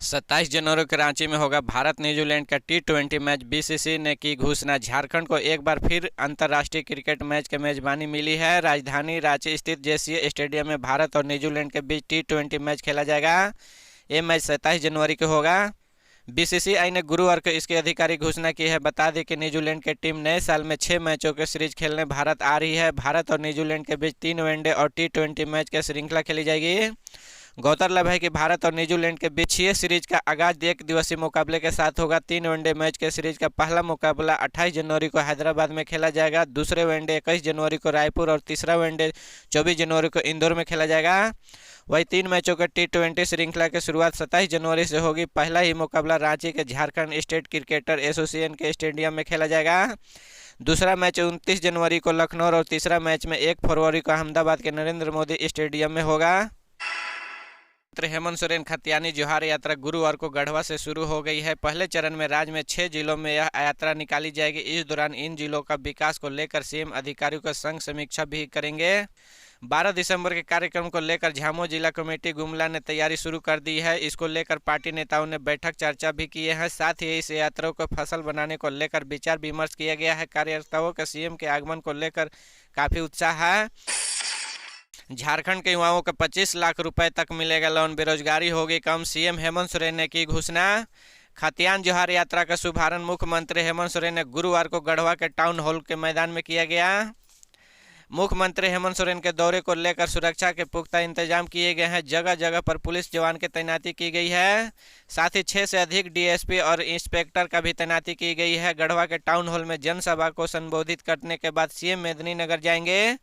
27 जनवरी को रांची में होगा भारत न्यूजीलैंड का T20 मैच। बीसीसीआई ने की घोषणा। झारखंड को एक बार फिर अंतर्राष्ट्रीय क्रिकेट मैच की मेजबानी मिली है। राजधानी रांची स्थित जेसीए स्टेडियम में भारत और न्यूजीलैंड के बीच T20 मैच खेला जाएगा। ये मैच 27 जनवरी को होगा। बीसीसीआई ने गुरुवार को इसकी आधिकारिक घोषणा की है। बता दें कि न्यूजीलैंड की टीम नए साल में 6 मैचों के सीरीज खेलने भारत आ रही है। भारत और न्यूजीलैंड के बीच 3 वनडे और T20 मैच की श्रृंखला खेली जाएगी। गौरतलब है कि भारत और न्यूजीलैंड के बीच 6 सीरीज का आगाज एक दिवसीय मुकाबले के साथ होगा। 3 वनडे मैच के सीरीज का पहला मुकाबला 28 जनवरी को हैदराबाद में खेला जाएगा। दूसरे वनडे 21 जनवरी को रायपुर और तीसरा वनडे 24 जनवरी को इंदौर में खेला जाएगा। वही 3 मैचों का T20 श्रृंखला की शुरुआत 27 जनवरी से होगी। पहला ही मुकाबला रांची के झारखंड स्टेट क्रिकेटर एसोसिएशन के स्टेडियम में खेला जाएगा। दूसरा मैच 29 जनवरी को लखनऊ और तीसरा मैच में 1 फरवरी को अहमदाबाद के नरेंद्र मोदी स्टेडियम में होगा। हेमंत सोरेन खतियानी जोहार यात्रा गुरुवार को गढ़वा से शुरू हो गई है। पहले चरण में राज्य में 6 जिलों में यह यात्रा निकाली जाएगी। इस दौरान इन जिलों का विकास को लेकर सीएम अधिकारियों के संग समीक्षा भी करेंगे। 12 दिसंबर के कार्यक्रम को लेकर झामो जिला कमेटी गुमला ने तैयारी शुरू कर दी है। इसको लेकर पार्टी नेताओं ने बैठक चर्चा भी किए हैं। साथ ही इस यात्रा को फसल बनाने को लेकर विचार विमर्श किया गया है। कार्यकर्ताओं का सीएम के आगमन को लेकर काफी उत्साह है। झारखंड के युवाओं को 25 लाख रुपए तक मिलेगा लोन। बेरोजगारी होगी कम, सीएम हेमंत सोरेन ने की घोषणा। खतियान जोहार यात्रा का शुभारंभ मुख्यमंत्री हेमंत सोरेन ने गुरुवार को गढ़वा के टाउन हॉल के मैदान में किया गया। मुख्यमंत्री हेमंत सोरेन के दौरे को लेकर सुरक्षा के पुख्ता इंतजाम किए गए हैं। जगह जगह पर पुलिस जवान की तैनाती की गई है। साथ ही 6 से अधिक डीएसपी और इंस्पेक्टर का भी तैनाती की गई है। गढ़वा के टाउन हॉल में जनसभा को संबोधित करने के बाद सीएम मेदिनीनगर जाएंगे।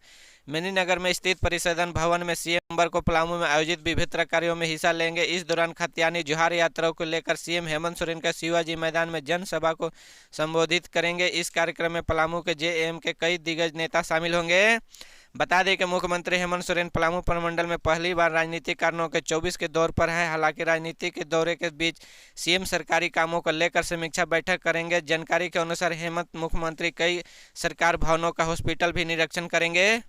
मेदिनीनगर में स्थित परिसदन भवन में सीएम को पलामू में आयोजित विभिन्न कार्यों में हिस्सा लेंगे। इस दौरान खतियानी जोहार यात्राओं को लेकर सीएम हेमंत सोरेन का शिवाजी मैदान में जनसभा को संबोधित करेंगे। इस कार्यक्रम में पलामू के जेएम के कई दिग्गज नेता शामिल होंगे। बता दें कि मुख्यमंत्री हेमंत सोरेन पलामू प्रमंडल में पहली बार राजनीतिक कारणों के 24 के दौर पर है। हालांकि राजनीति के दौरे के बीच सीएम सरकारी कामों को लेकर समीक्षा बैठक करेंगे। जानकारी के अनुसार हेमंत मुख्यमंत्री कई सरकार भवनों का हॉस्पिटल भी निरीक्षण करेंगे।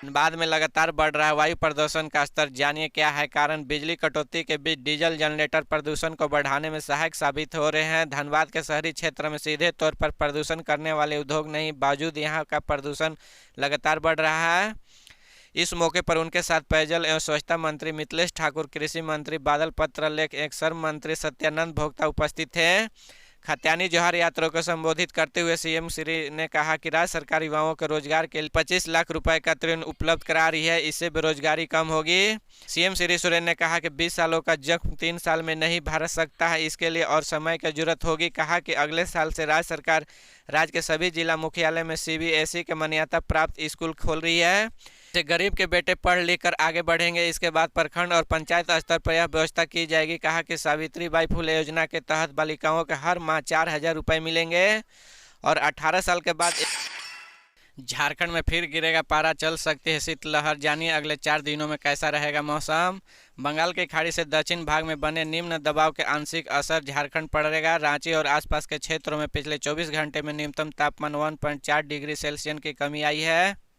बाद में लगातार बढ़ रहा है वायु प्रदूषण का स्तर, जानिए क्या है कारण। बिजली कटौती के बीच डीजल जनरेटर प्रदूषण को बढ़ाने में सहायक साबित हो रहे हैं। धनबाद के शहरी क्षेत्र में सीधे तौर पर प्रदूषण करने वाले उद्योग नहीं, बावजूद यहाँ का प्रदूषण लगातार बढ़ रहा है। इस मौके पर उनके साथ पेयजल एवं स्वच्छता मंत्री मिथिलेश ठाकुर, कृषि मंत्री बादल पत्रलेख, एक श्रम मंत्री सत्यानंद भोक्ता उपस्थित थे। खतियानी जोहार यात्रा को संबोधित करते हुए सीएम श्री ने कहा कि राज्य सरकार युवाओं को रोजगार के लिए 25 लाख रुपए का ऋण उपलब्ध करा रही है। इससे बेरोजगारी कम होगी। सीएम श्री सोरेन ने कहा कि 20 सालों का जख्म 3 साल में नहीं भर सकता है, इसके लिए और समय की जरूरत होगी। कहा कि अगले साल से राज्य सरकार राज्य के सभी जिला मुख्यालय में सीबीएसई के मान्यता प्राप्त स्कूल खोल रही है। गरीब के बेटे पढ़ लिख कर आगे बढ़ेंगे। इसके बाद प्रखंड और पंचायत स्तर पर यह व्यवस्था की जाएगी। कहा कि सावित्रीबाई फुले योजना के तहत बालिकाओं के हर माह 4,000 रुपये मिलेंगे और 18 साल के बाद झारखंड में फिर गिरेगा पारा, चल सकती है शीतलहर। जानिए अगले 4 दिनों में कैसा रहेगा मौसम। बंगाल की खाड़ी से दक्षिण भाग में बने निम्न दबाव के आंशिक असर झारखंड पड़ेगा। रांची और आसपास के क्षेत्रों में पिछले 24 घंटे में न्यूनतम तापमान 1.4 डिग्री सेल्सियस की कमी आई है।